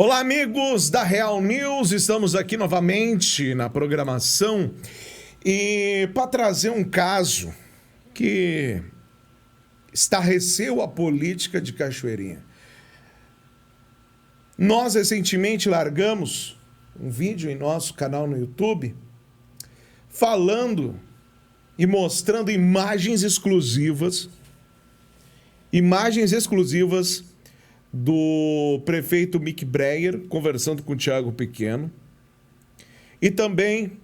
Olá, amigos da Real News, estamos aqui novamente na programação e para trazer um caso que estarreceu a política de Cachoeirinha. Nós recentemente largamos um vídeo em nosso canal no YouTube falando e mostrando imagens exclusivas do prefeito Mick Breyer conversando com o Thiago Pequeno e também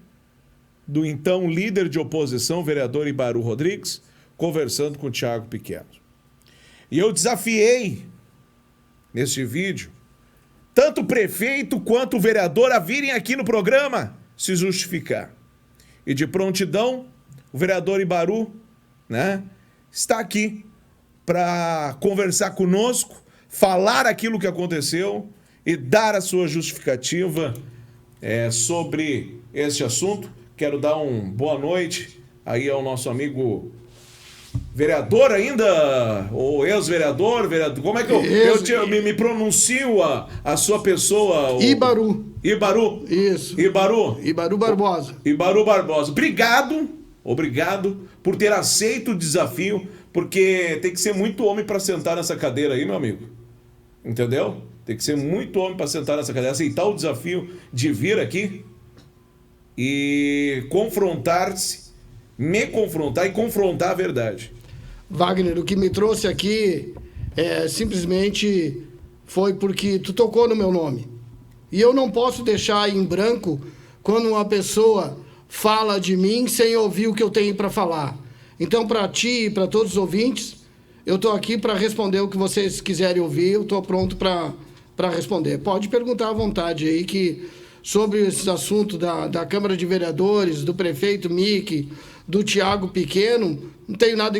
do então líder de oposição, vereador Ibaru Rodrigues, conversando com o Thiago Pequeno. E eu desafiei neste vídeo tanto o prefeito quanto o vereador a virem aqui no programa se justificar. E de prontidão, o vereador Ibaru, está aqui para conversar conosco, falar aquilo que aconteceu e dar a sua justificativa sobre este assunto. Quero dar uma boa noite aí ao nosso amigo vereador ainda, ou ex-vereador, vereador, como é que eu me pronuncio a sua pessoa? Ibaru. Isso. Ibaru Barbosa. Ibaru Barbosa. Obrigado por ter aceito o desafio, porque tem que ser muito homem para sentar nessa cadeira aí, meu amigo. Entendeu? Tem que ser muito homem para sentar nessa cadeira, aceitar o desafio de vir aqui e me confrontar e confrontar a verdade. Wagner, o que me trouxe aqui simplesmente foi porque tu tocou no meu nome. E eu não posso deixar em branco quando uma pessoa fala de mim sem ouvir o que eu tenho para falar. Então, para ti e para todos os ouvintes, eu estou aqui para responder o que vocês quiserem ouvir, eu estou pronto para responder. Pode perguntar à vontade aí sobre esse assunto da Câmara de Vereadores, do prefeito Mick, do Thiago Pequeno. Não tenho nada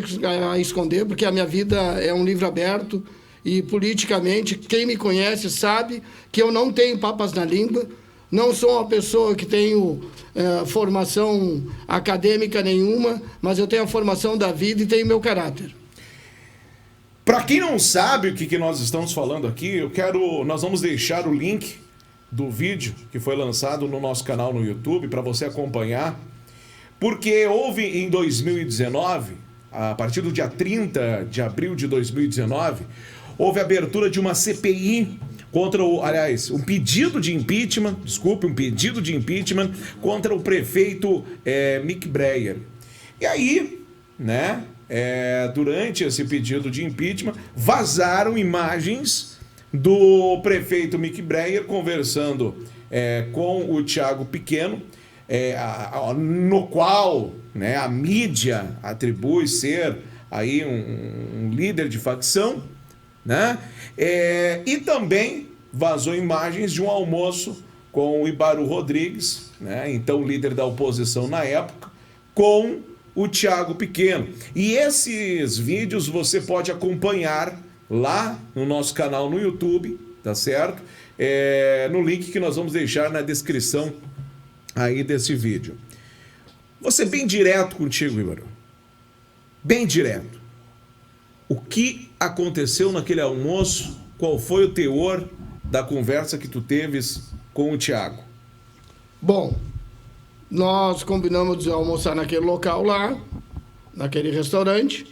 a esconder, porque a minha vida é um livro aberto e politicamente, quem me conhece sabe que eu não tenho papas na língua, não sou uma pessoa que tenho formação acadêmica nenhuma, mas eu tenho a formação da vida e tenho meu caráter. Para quem não sabe o que nós estamos falando aqui, nós vamos deixar o link do vídeo que foi lançado no nosso canal no YouTube para você acompanhar, porque houve em 2019, a partir do dia 30 de abril de 2019, houve a abertura de uma CPI contra um pedido de impeachment contra o prefeito Mick Breyer. E aí, durante esse pedido de impeachment, vazaram imagens do prefeito Mick Breyer conversando com o Thiago Pequeno, no qual a mídia atribui ser aí um líder de facção, e também vazou imagens de um almoço com o Ibaru Rodrigues, então líder da oposição na época, com o Thiago Pequeno. E esses vídeos você pode acompanhar lá no nosso canal no YouTube, tá certo? No link que nós vamos deixar na descrição aí desse vídeo. Vou ser bem direto contigo, Ibaru. Bem direto. O que aconteceu naquele almoço? Qual foi o teor da conversa que tu teves com o Thiago? Bom, nós combinamos de almoçar naquele local lá, naquele restaurante.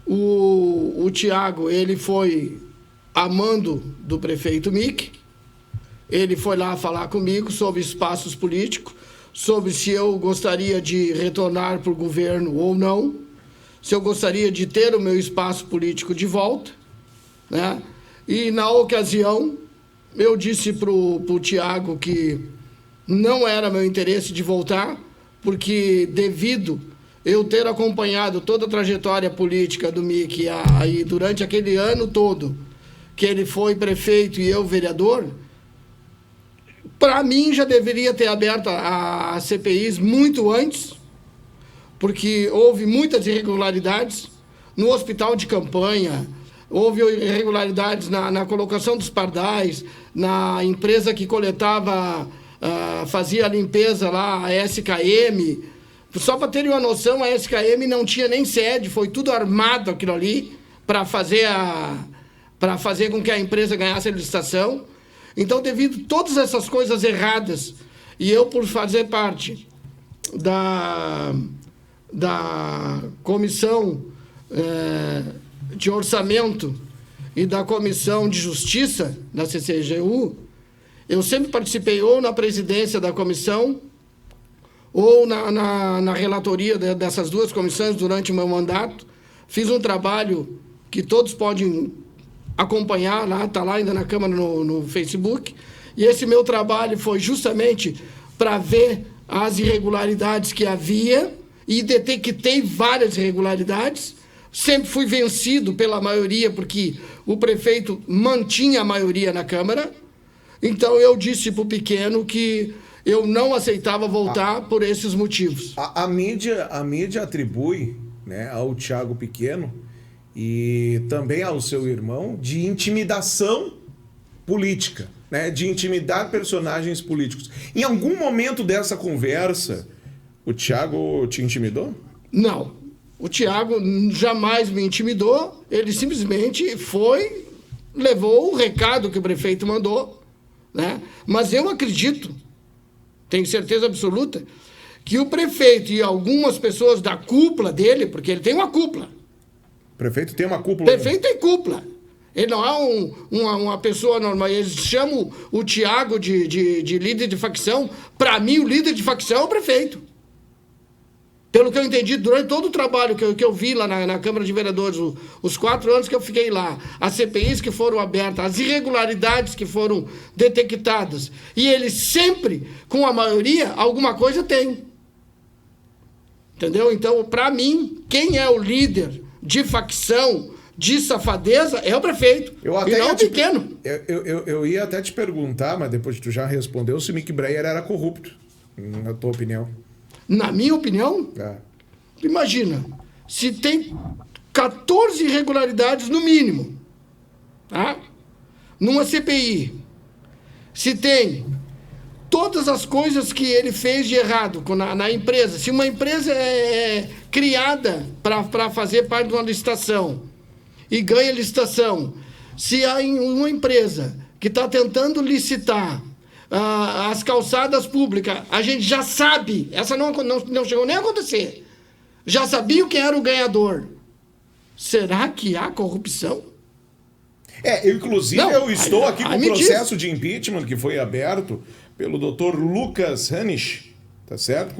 O Thiago, ele foi amando do prefeito Mick. Ele foi lá falar comigo sobre espaços políticos, sobre se eu gostaria de retornar para o governo ou não, se eu gostaria de ter o meu espaço político de volta, E na ocasião, eu disse para o Thiago que não era meu interesse de voltar, porque devido eu ter acompanhado toda a trajetória política do Mick aí durante aquele ano todo que ele foi prefeito e eu vereador, para mim já deveria ter aberto a CPIs muito antes, porque houve muitas irregularidades no hospital de campanha, houve irregularidades na colocação dos pardais, na empresa que coletava, fazia a limpeza lá, a SKM. Só para terem uma noção, a SKM não tinha nem sede, foi tudo armado aquilo ali para fazer com que a empresa ganhasse a licitação. Então, devido a todas essas coisas erradas, e eu por fazer parte da comissão de orçamento e da comissão de justiça da CCGU, eu sempre participei ou na presidência da comissão ou na relatoria dessas duas comissões durante o meu mandato. Fiz um trabalho que todos podem acompanhar, lá está lá ainda na Câmara no Facebook, e esse meu trabalho foi justamente para ver as irregularidades que havia, e detectei várias irregularidades. Sempre fui vencido pela maioria, porque o prefeito mantinha a maioria na Câmara. Então, eu disse para o Pequeno que eu não aceitava voltar por esses motivos. A mídia atribui, né, ao Thiago Pequeno e também ao seu irmão de intimidação política, né, de intimidar personagens políticos. Em algum momento dessa conversa, o Thiago te intimidou? Não. O Thiago jamais me intimidou. Ele simplesmente levou o recado que o prefeito mandou, né? Mas eu acredito, tenho certeza absoluta, que o prefeito e algumas pessoas da cúpula dele, porque ele tem uma cúpula. O prefeito tem uma cúpula? O prefeito tem cúpula. Ele não é uma pessoa normal. Eles chamam o Thiago de líder de facção. Para mim, o líder de facção é o prefeito. Pelo que eu entendi, durante todo o trabalho que eu vi lá na Câmara de Vereadores, os 4 anos que eu fiquei lá, as CPIs que foram abertas, as irregularidades que foram detectadas, e ele sempre, com a maioria, alguma coisa tem. Entendeu? Então, para mim, quem é o líder de facção, de safadeza, é o prefeito, e não o Pequeno. Eu ia até te perguntar, mas depois tu já respondeu, se o Mick Breyer era corrupto, na tua opinião. Na minha opinião, imagina, se tem 14 irregularidades no mínimo, tá? Numa CPI, se tem todas as coisas que ele fez de errado na empresa, se uma empresa é criada para fazer parte de uma licitação e ganha licitação, se há uma empresa que está tentando licitar as calçadas públicas, a gente já sabe, essa não chegou nem a acontecer, já sabia quem era o ganhador. Será que há corrupção? Inclusive eu estou aqui com o processo de impeachment que foi aberto pelo Dr. Lucas Hanisch, tá certo?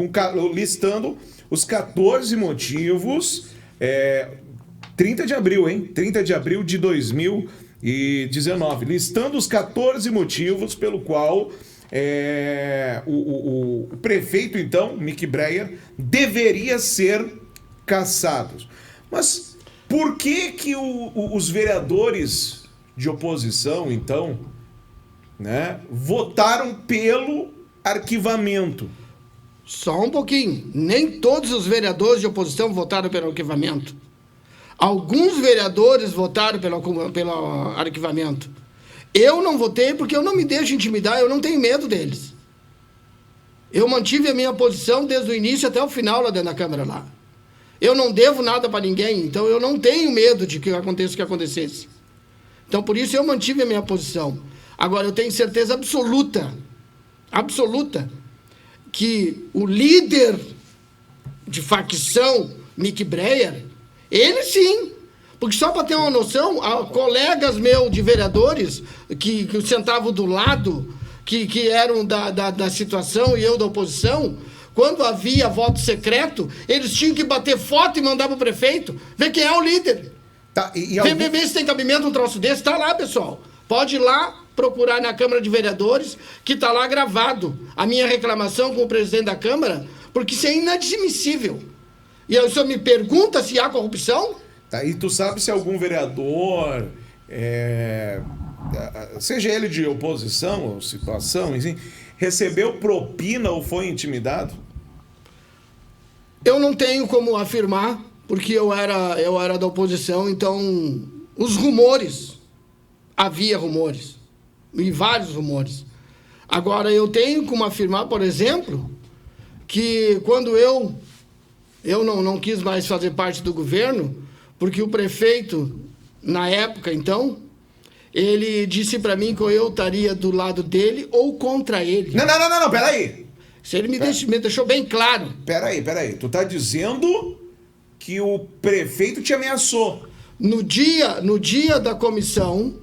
Listando os 14 motivos, 30 de abril, hein? 30 de abril de 2019, listando os 14 motivos pelo qual o prefeito, então, Mick Breyer, deveria ser cassado. Mas por que os vereadores de oposição, então, né, votaram pelo arquivamento? Só um pouquinho. Nem todos os vereadores de oposição votaram pelo arquivamento. Alguns vereadores votaram pelo arquivamento. Eu não votei porque eu não me deixo intimidar, eu não tenho medo deles. Eu mantive a minha posição desde o início até o final lá dentro da Câmara lá. Eu não devo nada para ninguém, então eu não tenho medo de que aconteça o que acontecesse. Então, por isso, eu mantive a minha posição. Agora, eu tenho certeza absoluta, que o líder de facção, Mick Breyer, ele sim. Porque só para ter uma noção, colegas meus de vereadores que sentavam do lado, que eram da situação e eu da oposição, quando havia voto secreto, eles tinham que bater foto e mandar para o prefeito, ver quem é o líder. Tá, ver se tem cabimento um troço desse. Está lá, pessoal. Pode ir lá procurar na Câmara de Vereadores, que está lá gravado a minha reclamação com o presidente da Câmara, porque isso é inadmissível. E o senhor me pergunta se há corrupção? Tá, e tu sabe se algum vereador, seja ele de oposição ou situação, enfim, recebeu propina ou foi intimidado? Eu não tenho como afirmar, porque eu era da oposição, então os rumores, havia rumores, e vários rumores. Agora, eu tenho como afirmar, por exemplo, que quando eu não quis mais fazer parte do governo, porque o prefeito, na época, então, ele disse para mim que eu estaria do lado dele ou contra ele. Não, peraí. Isso ele me deixou bem claro. Peraí. Tu tá dizendo que o prefeito te ameaçou. No dia da comissão,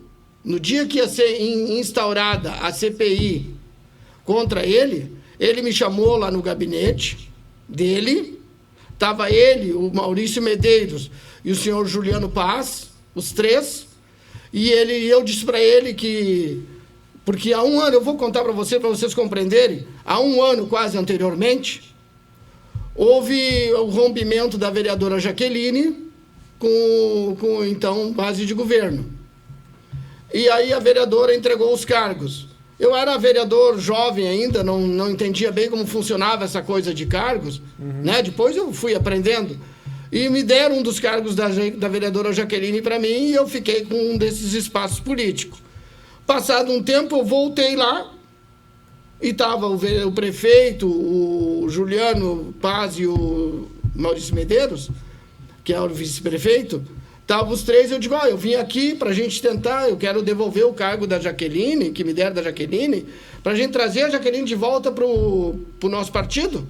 no dia que ia ser instaurada a CPI contra ele me chamou lá no gabinete dele. Estava ele, o Maurício Medeiros e o senhor Juliano Paz, os três. E eu disse para ele que... Porque há um ano, eu vou contar para vocês compreenderem, há um ano quase anteriormente, houve o rompimento da vereadora Jaqueline com então, base de governo. E aí a vereadora entregou os cargos. Eu era vereador jovem ainda, não entendia bem como funcionava essa coisa de cargos, né? Depois eu fui aprendendo. E me deram um dos cargos da vereadora Jaqueline para mim e eu fiquei com um desses espaços políticos. Passado um tempo, eu voltei lá e estava o prefeito, o Juliano Paz e o Maurício Medeiros, que é o vice-prefeito, estavam os três. Eu digo, eu vim aqui para a gente tentar, eu quero devolver o cargo da Jaqueline, que me deram da Jaqueline, para a gente trazer a Jaqueline de volta para o nosso partido.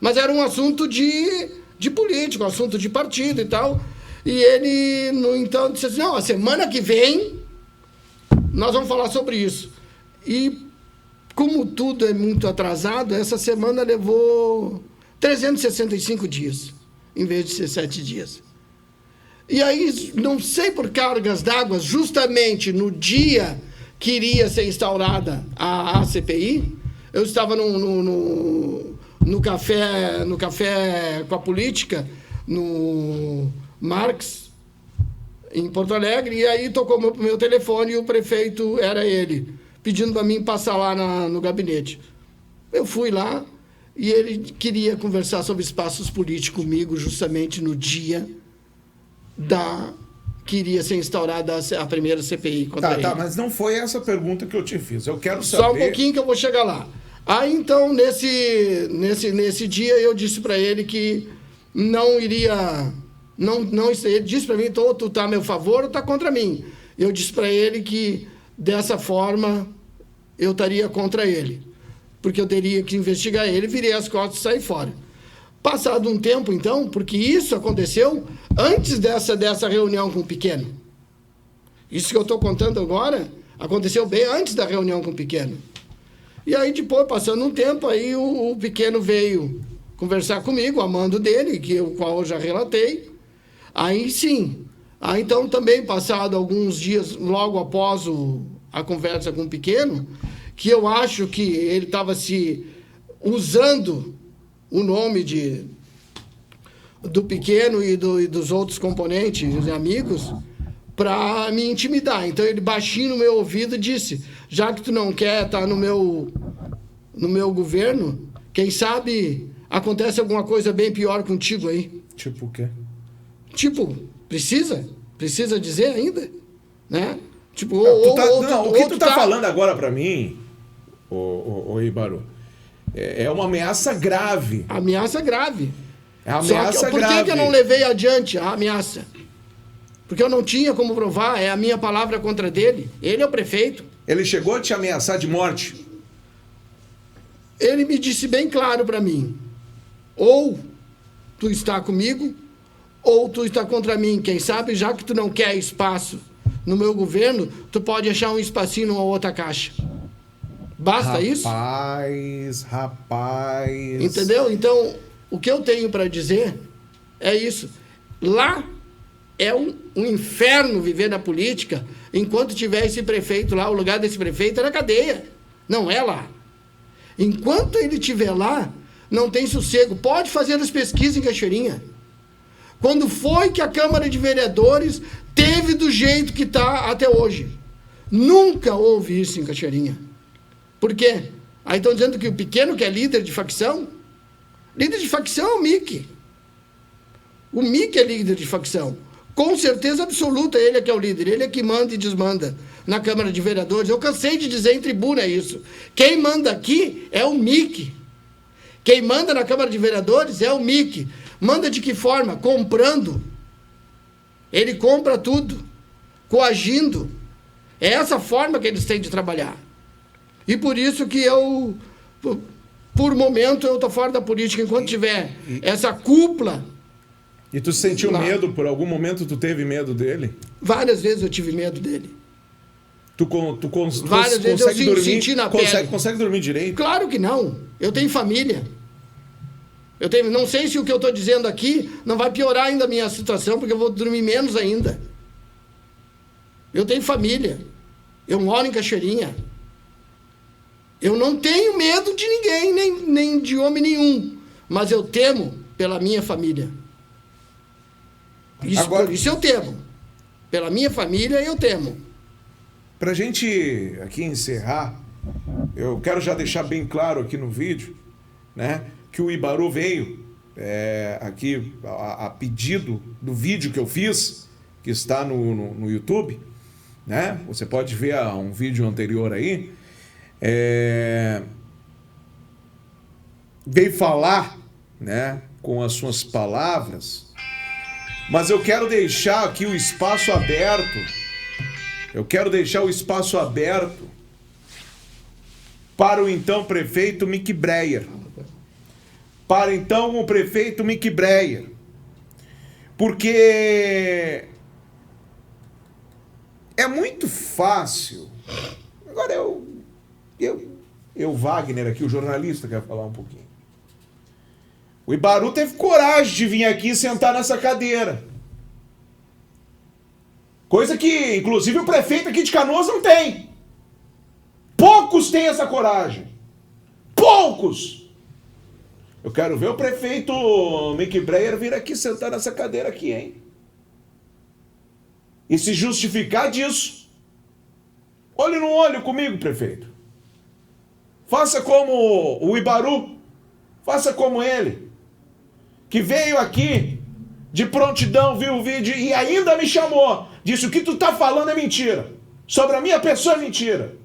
Mas era um assunto de político, um assunto de partido e tal. E ele, no entanto, disse assim, não, a semana que vem nós vamos falar sobre isso. E como tudo é muito atrasado, essa semana levou 365 dias, em vez de ser 7 dias. E aí, não sei por cargas d'água, justamente no dia que iria ser instaurada a CPI, eu estava no café com a política, no Marx, em Porto Alegre, e aí tocou meu telefone e o prefeito era ele, pedindo para mim passar lá no gabinete. Eu fui lá e ele queria conversar sobre espaços políticos comigo justamente no dia que iria ser instaurada a primeira CPI contra ele. Tá, mas não foi essa pergunta que eu te fiz. Eu quero saber... Só um pouquinho que eu vou chegar lá. Aí, então, nesse dia, eu disse para ele que não iria... ele disse para mim, então, tu tá a meu favor ou tá contra mim? Eu disse para ele que, dessa forma, eu estaria contra ele. Porque eu teria que investigar ele, virei as costas e saí fora. Passado um tempo, então, porque isso aconteceu antes dessa reunião com o Pequeno. Isso que eu estou contando agora, aconteceu bem antes da reunião com o Pequeno. E aí, depois, passando um tempo, aí o Pequeno veio conversar comigo, a mando dele, o qual eu já relatei. Aí sim. Aí então também passado alguns dias logo após a conversa com o Pequeno, que eu acho que ele estava se usando o nome do Pequeno e dos outros componentes e amigos para me intimidar. Então ele baixinho no meu ouvido disse, já que tu não quer estar no meu governo, quem sabe acontece alguma coisa bem pior contigo aí. Tipo o quê? Tipo, precisa dizer ainda, né? Tipo, o que tu tá falando agora para mim, ô Ibaru, é uma ameaça grave. Ameaça grave. É ameaça grave. Por que eu não levei adiante a ameaça? Porque eu não tinha como provar, é a minha palavra contra dele. Ele é o prefeito. Ele chegou a te ameaçar de morte? Ele me disse bem claro para mim, ou tu está comigo, ou tu está contra mim. Quem sabe, já que tu não quer espaço no meu governo, tu pode achar um espacinho numa outra caixa. Basta isso? Rapaz. Entendeu? Então, o que eu tenho para dizer é isso. Lá é um inferno viver na política enquanto tiver esse prefeito lá. O lugar desse prefeito é na cadeia. Não é lá. Enquanto ele estiver lá, não tem sossego. Pode fazer as pesquisas em Cachoeirinha. Quando foi que a Câmara de Vereadores teve do jeito que está até hoje? Nunca houve isso em Cachoeirinha. Por quê? Aí estão dizendo que o Pequeno, que é líder de facção, líder de facção é o Mickey. O Mickey é líder de facção. Com certeza absoluta, ele é que é o líder. Ele é que manda e desmanda na Câmara de Vereadores. Eu cansei de dizer em tribuna isso. Quem manda aqui é o Mickey. Quem manda na Câmara de Vereadores é o Mickey. Manda de que forma? Comprando. Ele compra tudo. Coagindo. É essa forma que eles têm de trabalhar. E por isso que eu, por momento, eu estou fora da política. Enquanto tiver essa cúpula... E tu sentiu medo? Por algum momento tu teve medo dele? Várias vezes eu tive medo dele. Várias vezes eu senti na pele. Consegue dormir direito? Claro que não. Eu tenho família. Não sei se o que eu estou dizendo aqui não vai piorar ainda a minha situação, porque eu vou dormir menos ainda. Eu tenho família. Eu moro em Cachoeirinha. Eu não tenho medo de ninguém, nem de homem nenhum. Mas eu temo pela minha família. Por isso eu temo. Pela minha família eu temo. Para a gente aqui encerrar, eu quero já deixar bem claro aqui no vídeo, né, que o Ibaru veio aqui a pedido do vídeo que eu fiz, que está no YouTube, né? Você pode ver um vídeo anterior aí. Veio falar, né, com as suas palavras, mas eu quero deixar aqui o espaço aberto. Eu quero deixar o espaço aberto para o então prefeito Mick Breyer. Para então o prefeito Mick Breyer. Porque é muito fácil. Agora eu Wagner aqui, o jornalista, quer falar um pouquinho. O Ibaru teve coragem de vir aqui e sentar nessa cadeira. Coisa que, inclusive, o prefeito aqui de Canoas não tem. Poucos têm essa coragem. Poucos! Eu quero ver o prefeito Mick Breyer vir aqui sentar nessa cadeira aqui, hein? E se justificar disso. Olho no olho comigo, prefeito. Faça como o Ibaru. Faça como ele. Que veio aqui de prontidão, viu o vídeo e ainda me chamou. Disse: o que tu tá falando é mentira. Sobre a minha pessoa é mentira.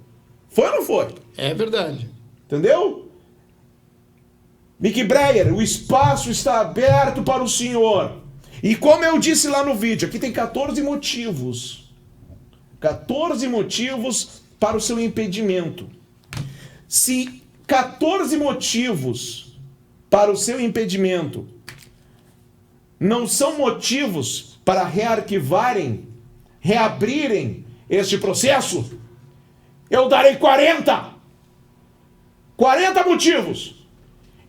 Foi ou não foi? É verdade. Entendeu? Mick Breyer, o espaço está aberto para o senhor. E como eu disse lá no vídeo, aqui tem 14 motivos. 14 motivos para o seu impedimento. Se 14 motivos para o seu impedimento não são motivos para reabrirem este processo, eu darei 40 motivos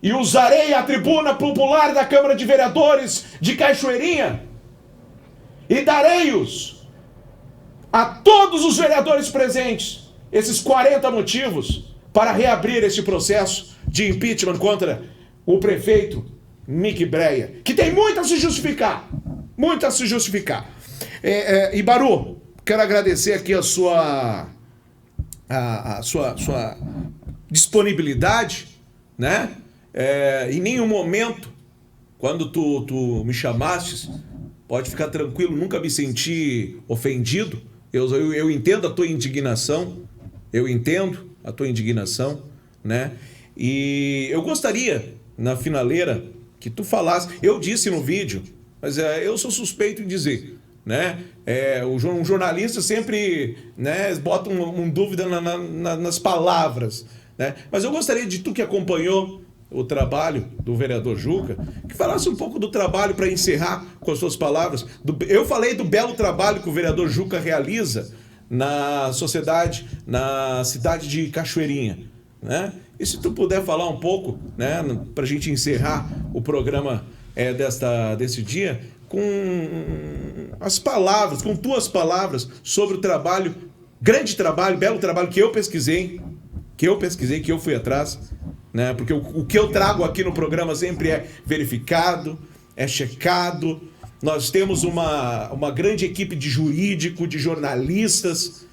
e usarei a tribuna popular da Câmara de Vereadores de Cachoeirinha e darei-os a todos os vereadores presentes, esses 40 motivos para reabrir este processo de impeachment contra o prefeito Mick Breyer, que tem muito a se justificar. Muito a se justificar. Ibaru, quero agradecer aqui a sua disponibilidade, né? Em nenhum momento, quando tu me chamastes, pode ficar tranquilo, nunca me senti ofendido. Eu entendo a tua indignação. Eu entendo a tua indignação, né? E eu gostaria, na finaleira, que tu falasse. Eu disse no vídeo, mas eu sou suspeito em dizer, né? Um jornalista sempre, né, bota uma dúvida nas palavras, né? Mas eu gostaria de tu que acompanhou o trabalho do vereador Juca, que falasse um pouco do trabalho para encerrar com as suas palavras. Eu falei do belo trabalho que o vereador Juca realiza na sociedade, na cidade de Cachoeirinha, né? E se tu puder falar um pouco, né, para a gente encerrar o programa desse dia, com as palavras, com tuas palavras sobre o trabalho, grande trabalho, belo trabalho que eu pesquisei, que eu fui atrás, né? Porque o que eu trago aqui no programa sempre é verificado, é checado. Nós temos uma grande equipe de jurídico, de jornalistas,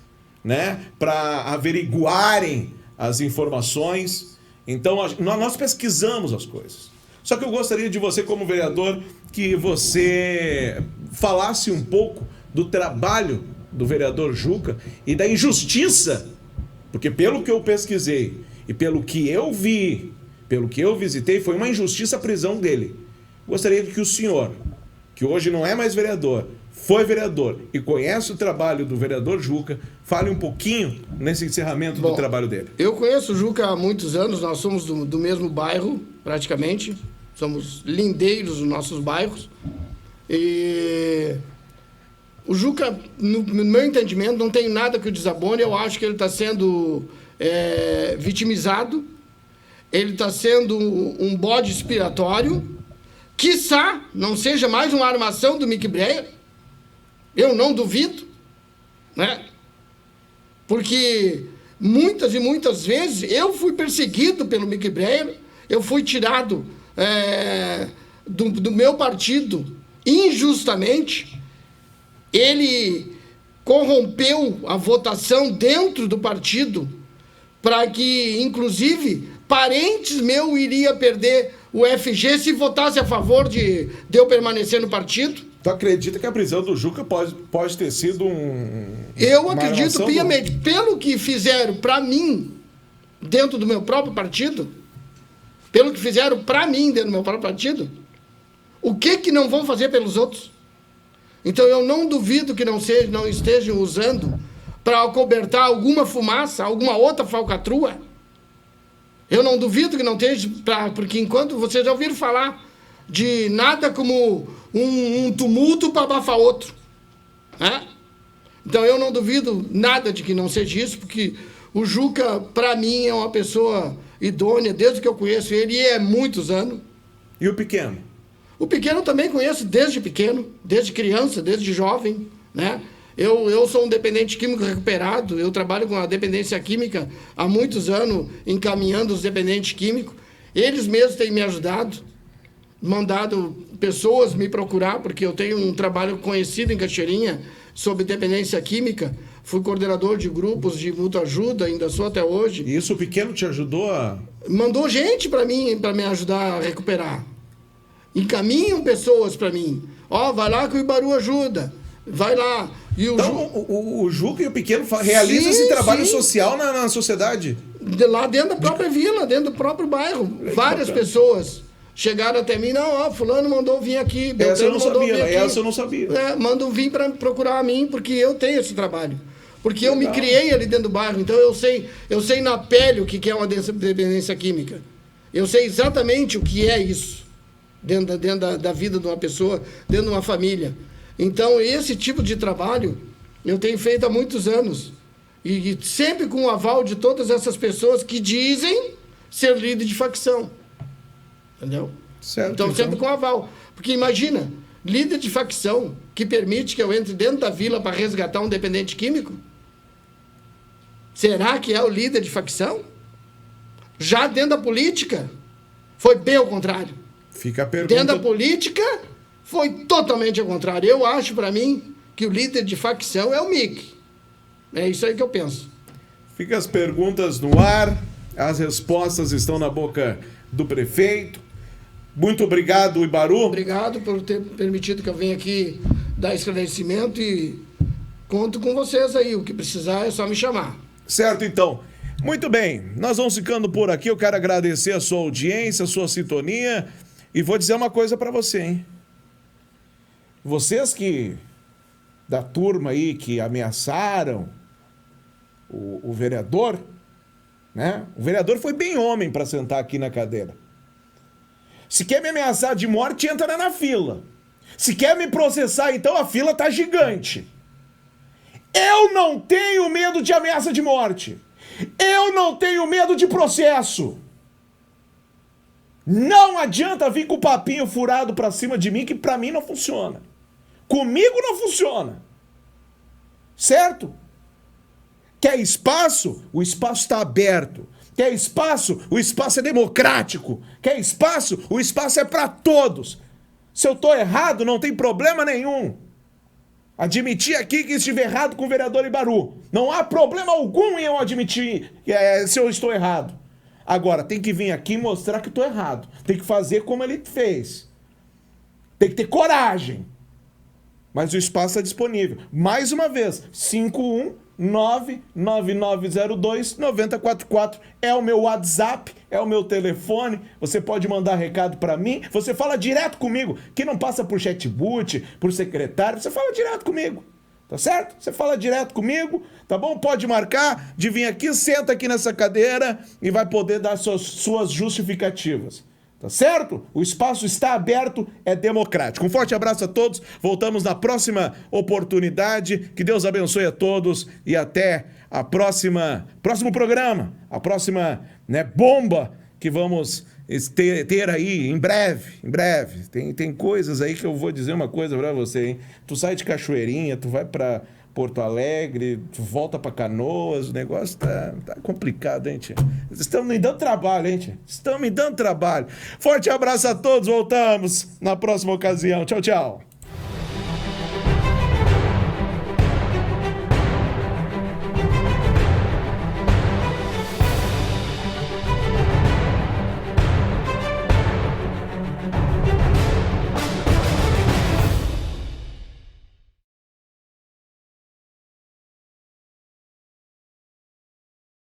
né, para averiguarem as informações. Então, nós pesquisamos as coisas. Só que eu gostaria de você, como vereador, que você falasse um pouco do trabalho do vereador Juca e da injustiça, porque pelo que eu pesquisei e pelo que eu vi, pelo que eu visitei, foi uma injustiça a prisão dele. Gostaria que o senhor, que hoje não é mais vereador, foi vereador e conhece o trabalho do vereador Juca, fale um pouquinho nesse encerramento do trabalho dele. Eu conheço o Juca há muitos anos, nós somos do mesmo bairro, praticamente. Somos lindeiros nos nossos bairros. E o Juca, no meu entendimento, não tem nada que o desabone. Eu acho que ele está sendo vitimizado. Ele está sendo um bode expiatório. Quiçá não seja mais uma armação do Mick Breyer. Eu não duvido, né? Porque muitas e muitas vezes eu fui perseguido pelo Mick Breyer, eu fui tirado do meu partido injustamente. Ele corrompeu a votação dentro do partido para que, inclusive, parentes meus iriam perder o FG se votasse a favor de eu permanecer no partido. Tu acredita que a prisão do Juca pode ter sido Eu acredito piamente. Pelo que fizeram para mim, dentro do meu próprio partido, pelo que fizeram para mim dentro do meu próprio partido, o que não vão fazer pelos outros? Então eu não duvido que não estejam usando para acobertar alguma fumaça, alguma outra falcatrua. Eu não duvido que não esteja, porque enquanto vocês já ouviram falar de nada como um tumulto para abafar outro. Né? Então eu não duvido nada de que não seja isso, porque o Juca, para mim, é uma pessoa idônea, desde que eu conheço ele, e é muitos anos. E o pequeno? O pequeno eu também conheço desde pequeno, desde criança, desde jovem, né? Eu sou um dependente químico recuperado, eu trabalho com a dependência química há muitos anos, encaminhando os dependentes químicos. Eles mesmos têm me ajudado, mandado pessoas me procurar, porque eu tenho um trabalho conhecido em Cachoeirinha sobre dependência química. Fui coordenador de grupos de mútua ajuda, ainda sou até hoje. E isso o pequeno te ajudou a... Mandou gente para me ajudar a recuperar. Encaminham pessoas para mim. Vai lá que o Ibaru ajuda. Vai lá. E o Juca e o pequeno realizam esse trabalho social na sociedade? Lá dentro da própria vila, dentro do próprio bairro. Várias pessoas chegaram até mim. Não, fulano mandou vir aqui. Essa eu não sabia. Mandam vir para procurar a mim, porque eu tenho esse trabalho. Porque eu me criei ali dentro do bairro. Então eu sei na pele o que é uma dependência química. Eu sei exatamente o que é isso. Dentro da vida de uma pessoa, dentro de uma família. Então, esse tipo de trabalho eu tenho feito há muitos anos. E sempre com o aval de todas essas pessoas que dizem ser líder de facção. Entendeu? Certo, então, sempre com aval. Porque imagina, líder de facção que permite que eu entre dentro da vila para resgatar um dependente químico? Será que é o líder de facção? Já dentro da política, foi bem ao contrário. Fica a pergunta... Dentro da política, foi totalmente ao contrário. Eu acho, para mim, que o líder de facção é o Mick. É isso aí que eu penso. Fica as perguntas no ar, as respostas estão na boca do prefeito. Muito obrigado, Ibaru. Obrigado por ter permitido que eu venha aqui dar esclarecimento e conto com vocês aí. O que precisar é só me chamar. Certo, então. Muito bem, nós vamos ficando por aqui. Eu quero agradecer a sua audiência, a sua sintonia. E vou dizer uma coisa para você, hein? Vocês da turma aí que ameaçaram o vereador, né? O vereador foi bem homem para sentar aqui na cadeira. Se quer me ameaçar de morte, entra na fila. Se quer me processar, então a fila tá gigante. Eu não tenho medo de ameaça de morte. Eu não tenho medo de processo. Não adianta vir com o papinho furado pra cima de mim, que pra mim não funciona. Comigo não funciona. Certo? Quer espaço? O espaço está aberto. Quer espaço? O espaço é democrático. Quer espaço? O espaço é para todos. Se eu estou errado, não tem problema nenhum. Admitir aqui que estive errado com o vereador Ibaru. Não há problema algum em eu admitir se eu estou errado. Agora, tem que vir aqui e mostrar que estou errado. Tem que fazer como ele fez. Tem que ter coragem. Mas o espaço é disponível. Mais uma vez, 51 99902-9044. É o meu WhatsApp, é o meu telefone. Você pode mandar recado para mim. Você fala direto comigo, que não passa por chatbot, por secretário. Você fala direto comigo, tá certo? Você fala direto comigo, tá bom? Pode marcar de vir aqui, senta aqui nessa cadeira e vai poder dar suas justificativas. Tá certo? O espaço está aberto, é democrático. Um forte abraço a todos. Voltamos na próxima oportunidade. Que Deus abençoe a todos e até a próximo programa, a próxima, né, bomba que vamos ter aí em breve. Em breve. Tem coisas aí que eu vou dizer uma coisa pra você, hein? Tu sai de Cachoeirinha, tu vai pra Porto Alegre, tu volta pra Canoas, o negócio tá complicado, hein, tia? Vocês estão me dando trabalho, hein, tia? Estão me dando trabalho. Forte abraço a todos, voltamos na próxima ocasião. Tchau, tchau.